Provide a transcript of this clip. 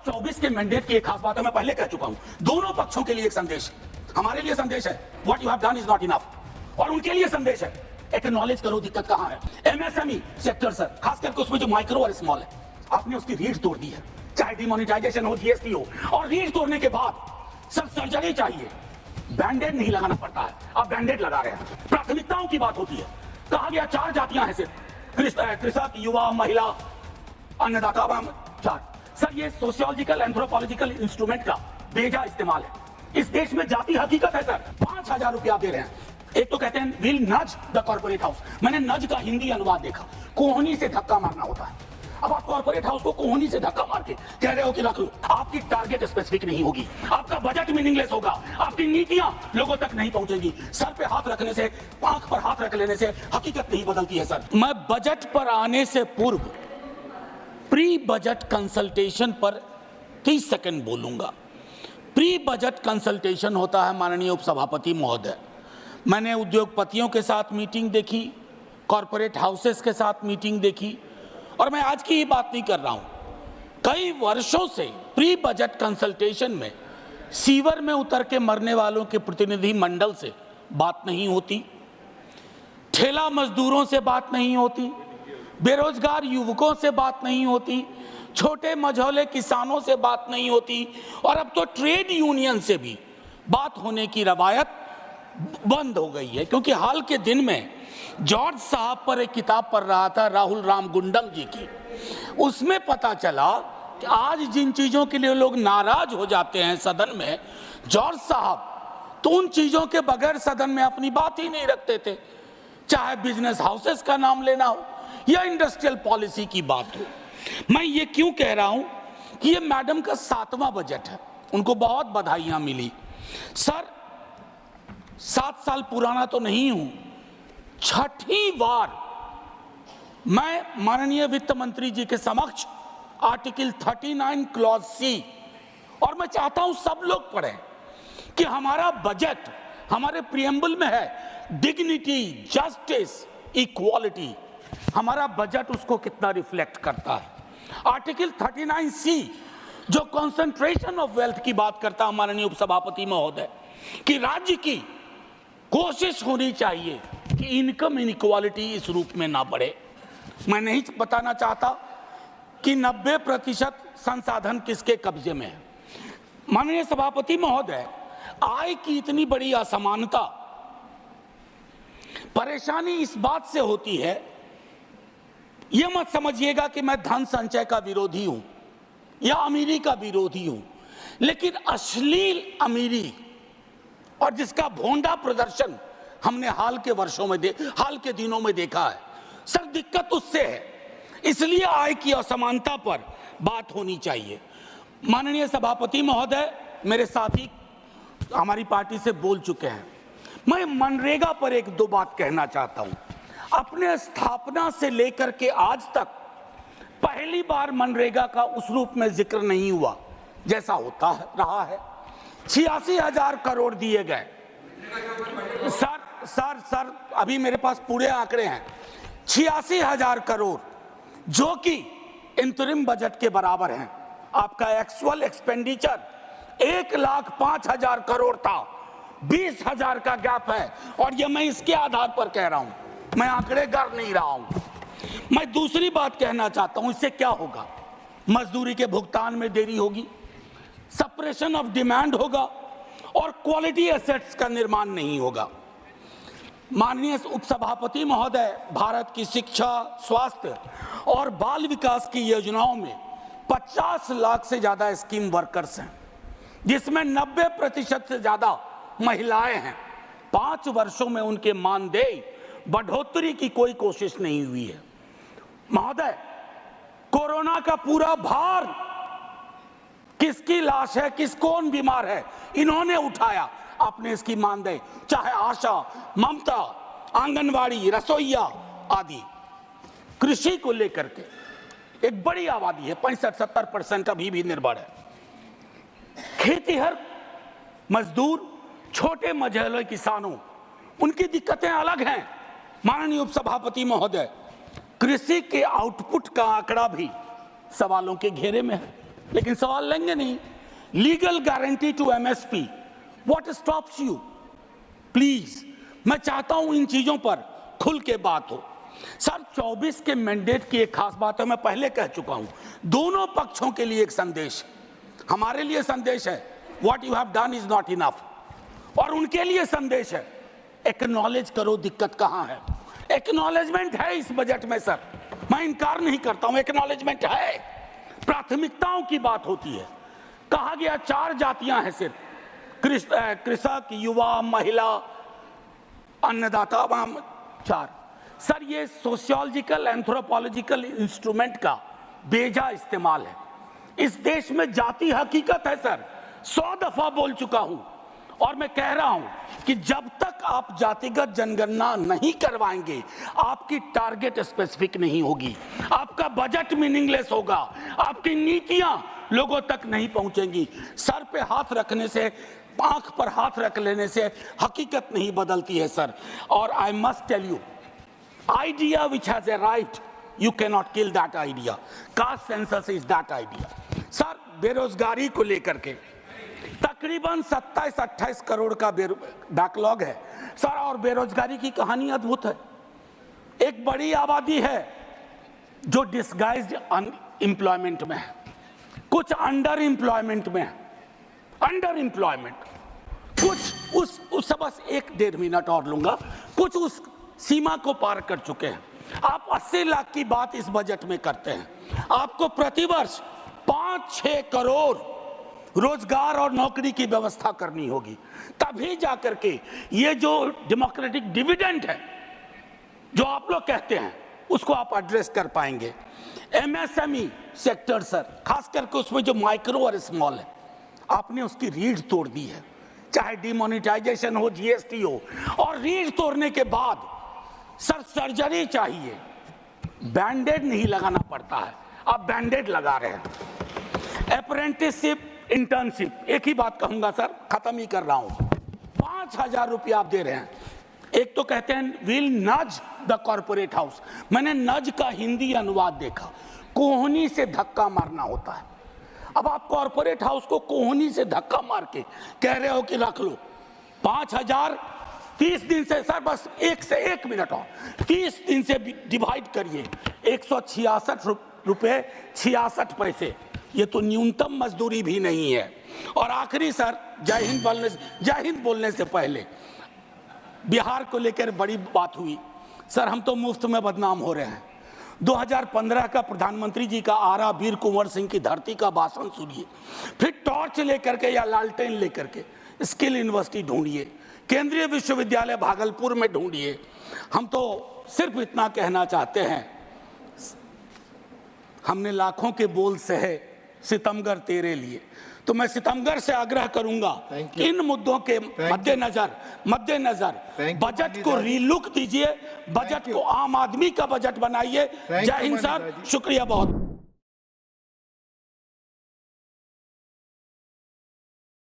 2024 के मैंडेट की एक खास बात है, मैं पहले कह चुका हूं, दोनों पक्षों के लिए एक संदेश, हमारे लिए संदेश है what you have done is not enough, और उनके लिए संदेश है एक्नॉलेज करो दिक्कत कहां है। एमएसएमई सेक्टर सर, खास करके उसमें जो माइक्रो और स्मॉल है, आपने उसकी रीढ़ तोड़ दी है, चाहे डिमोनेटाइजेशन हो, जीएसटी हो, और रीढ़ तोड़ने के बाद सब सर्जरी चाहिए, बैंडेड नहीं लगाना पड़ता है, अब बैंडेड लगा रहे हैं। प्राथमिकताओं की बात होती है, कहा गया 4 जातियां हैं सिर्फ, कृषक, युवा, महिला, अन्नदाता, चार। सर ये सोशियोलॉजिकल एंथ्रोपोलॉजिकल इंस्ट्रूमेंट का बेजा इस्तेमाल है। इस देश में जाति हकीकत है सर। 5,000 रुपया दे रहे हैं। एक तो कहते हैं विल नज द कॉर्पोरेट हाउस, मैंने नज का हिंदी अनुवाद देखा, कोहनी से धक्का मारना होता है। अब आप कॉर्पोरेट हाउस को कोहनी से धक्का मार के कह रहे हो कि रख लो, आपकी टारगेट स्पेसिफिक नहीं होगी, आपका बजट मीनिंगलेस होगा, आपकी नीतियां लोगों तक नहीं पहुंचेगी। सर पे हाथ रखने से, आंख पर हाथ रख लेने से हकीकत नहीं बदलती है सर। मैं बजट पर आने से पूर्व प्री बजट कंसल्टेशन पर 30 सेकंड बोलूंगा। प्री बजट कंसल्टेशन होता है माननीय उपसभापति महोदय, मैंने उद्योगपतियों के साथ मीटिंग देखी, कॉरपोरेट हाउसेस के साथ मीटिंग देखी, और मैं आज की ही बात नहीं कर रहा हूं। कई वर्षों से प्री बजट कंसल्टेशन में सीवर में उतर के मरने वालों के प्रतिनिधि मंडल से बात नहीं होती, ठेला मजदूरों से बात नहीं होती, बेरोजगार युवकों से बात नहीं होती, छोटे मझौले किसानों से बात नहीं होती, और अब तो ट्रेड यूनियन से भी बात होने की रवायत बंद हो गई है। क्योंकि हाल के दिन में जॉर्ज साहब पर एक किताब पढ़ रहा था, राहुल राम गुंडम जी की, उसमें पता चला कि आज जिन चीजों के लिए लोग नाराज हो जाते हैं सदन में, जॉर्ज साहब तो उन चीजों के बगैर सदन में अपनी बात ही नहीं रखते थे, चाहे बिजनेस हाउसेस का नाम लेना हो या इंडस्ट्रियल पॉलिसी की बात हो। मैं ये क्यों कह रहा हूं कि ये मैडम का 7वां बजट है, उनको बहुत बधाइयां मिली। सर 7 साल पुराना तो नहीं हूं, 6ठी बार मैं माननीय वित्त मंत्री जी के समक्ष आर्टिकल 39 क्लॉज सी, और मैं चाहता हूं सब लोग पढ़ें कि हमारा बजट हमारे प्रियम्बल में है, डिग्निटी, जस्टिस, इक्वालिटी, हमारा बजट उसको कितना रिफ्लेक्ट करता है। आर्टिकल 39 सी जो कंसंट्रेशन ऑफ वेल्थ की बात करता है माननीय उपसभापति महोदय, कि राज्य की कोशिश होनी चाहिए कि इनकम इनइक्वालिटी इस रूप में ना बढ़े। मैं नहीं बताना चाहता कि 90% संसाधन किसके कब्जे में है। माननीय सभापति महोदय, आय की इतनी बड़ी असमानता, परेशानी इस बात से होती है, यह मत समझिएगा कि मैं धन संचय का विरोधी हूं या अमीरी का विरोधी हूं, लेकिन अश्लील अमीरी और जिसका भोंडा प्रदर्शन हमने हाल के दिनों में देखा है, सर दिक्कत उससे है। इसलिए आय की असमानता पर बात होनी चाहिए। माननीय सभापति महोदय, मेरे साथी हमारी पार्टी से बोल चुके हैं, मैं मनरेगा पर 1-2 बात कहना चाहता हूं। अपने स्थापना से लेकर के आज तक पहली बार मनरेगा का उस रूप में जिक्र नहीं हुआ जैसा होता है रहा है। 86,000 करोड़ दिए गए। सर अभी मेरे पास पूरे आंकड़े हैं। 86,000 करोड़ जो कि इंतरिम बजट के बराबर हैं। आपका एक्चुअल एक्सपेंडिचर 1,05,000 करोड़ था, 20,000 का गैप है, और ये मैं इसके आधार पर कह रहा हूं, मैं आंकड़े गर नहीं रहा हूं। मैं दूसरी बात कहना चाहता हूं, इससे क्या होगा? मजदूरी के भुगतान में देरी होगी, सप्रेशन ऑफ डिमांड होगा, और क्वालिटी एसेट्स का निर्माण नहीं होगा। माननीय उपसभापति महोदय, भारत की शिक्षा, स्वास्थ्य और बाल विकास की योजनाओं में 50 लाख से ज्यादा स्कीम वर्कर्स हैं, जिसमें 90% से ज्यादा महिलाएं हैं। 5 वर्षों में उनके मानदेय बढ़ोतरी की कोई कोशिश नहीं हुई है। महोदय, कोरोना का पूरा भार किसकी लाश है, कौन बीमार है, इन्होंने उठाया। आपने इसकी मानदेय, चाहे आशा, ममता, आंगनवाड़ी, रसोईया आदि, कृषि को लेकर के एक बड़ी आबादी है, 65-70% अभी भी निर्भर है। खेतीहर मजदूर, छोटे मझौले किसानों, उनकी दिक्कतें अलग हैं। माननीय उपसभापति महोदय, कृषि के आउटपुट का आंकड़ा भी सवालों के घेरे में है। लेकिन सवाल लेंगे नहीं। Legal guarantee to MSP, what stops you? Please, मैं चाहता हूं इन चीजों पर खुल के बात हो। सर 24 के मैंडेट की एक खास बात है, मैं पहले कह चुका हूं, दोनों पक्षों के लिए एक संदेश, हमारे लिए संदेश है what you have done is not enough, और उनके लिए संदेश है एक्नॉलेज करो दिक्कत कहां है। एक्नॉलेजमेंट है इस बजट में सर, मैं इनकार नहीं करता हूं, एक्नॉलेजमेंट है। प्राथमिकताओं की बात होती है। कहा गया 4 जातियां हैं सिर्फ, कृषक, युवा, महिला, अन्नदाता, 4। सर ये सोशियोलॉजिकल एंथ्रोपोलॉजिकल इंस्ट्रूमेंट का बेजा इस्तेमाल है। इस देश में जाति हकीकत है सर, 100 दफा बोल चुका हूं, और मैं कह रहा हूं कि जब तक आप जातिगत जनगणना नहीं करवाएंगे, आपकी टारगेट स्पेसिफिक नहीं होगी, आपका बजट मीनिंगलेस होगा, आपकी नीतियां लोगों तक नहीं पहुंचेंगी। सर पे हाथ रखने से, आंख पर हाथ रख लेने से हकीकत नहीं बदलती है सर। और I must tell you, idea which has arrived, you cannot kill that idea. Caste census is that idea. Sir बेरोजगारी को लेकर के तकरीबन 27-28 करोड़ का बैकलॉग है सर, और बेरोजगारी की कहानी अद्भुत है। एक बड़ी आबादी है जो डिस्गाइज्ड अनएम्प्लॉयमेंट में है, कुछ अंडर एम्प्लॉयमेंट में है, अंडर एम्प्लॉयमेंट, कुछ उस बस 1-1.5 मिनट और लूंगा, कुछ उस सीमा को पार कर चुके हैं। आप 80 लाख की बात इस बजट में करते हैं, आपको प्रतिवर्ष 5-6 करोड़ रोजगार और नौकरी की व्यवस्था करनी होगी, तभी जाकर के ये जो डेमोक्रेटिक डिविडेंड है जो आप लोग कहते हैं उसको आप एड्रेस कर पाएंगे। एमएसएमई सेक्टर सर, खास करके उसमें जो माइक्रो और स्मॉल है, आपने उसकी रीढ़ तोड़ दी है, चाहे डिमोनेटाइजेशन हो, जीएसटी हो, और रीढ़ तोड़ने के बाद सर सर्जरी चाहिए, बैंडेड नहीं लगाना पड़ता है, आप बैंडेड लगा रहे हैं। अप्रेंटिसशिप, इंटर्नशिप, एक ही बात कहूंगा सर, खत्म ही कर रहा हूं, 5,000 रुपया आप दे रहे हैं। एक तो कहते हैं विल नज द कॉर्पोरेट हाउस, मैंने नज का हिंदी अनुवाद देखा, कोहनी से धक्का मारना होता है। अब आप कॉर्पोरेट हाउस को कोहनी से धक्का मार के कह रहे हो कि रख लो 5,000, 30 दिन से सर, बस 1 मिनट और 30 दिन से डिवाइड करिए, 166 रुपये 66 पैसे, ये तो न्यूनतम मजदूरी भी नहीं है। और आखिरी सर, जय हिंद बोलने से पहले बिहार को लेकर बड़ी बात हुई सर, हम तो मुफ्त में बदनाम हो रहे हैं। 2015 का प्रधानमंत्री जी का आरा वीर कुंवर सिंह की धरती का भाषण सुनिए, फिर टॉर्च लेकर के या लालटेन लेकर के स्किल यूनिवर्सिटी ढूंढिए, केंद्रीय विश्वविद्यालय भागलपुर में ढूंढिए। हम तो सिर्फ इतना कहना चाहते हैं, हमने लाखों के बोल सहे सितमगर तेरे लिए, तो मैं सितमगर से आग्रह करूंगा इन मुद्दों के मद्देनजर बजट को रीलुक दीजिए, बजट को आम आदमी का बजट बनाइए। जय हिंद सर, शुक्रिया बहुत।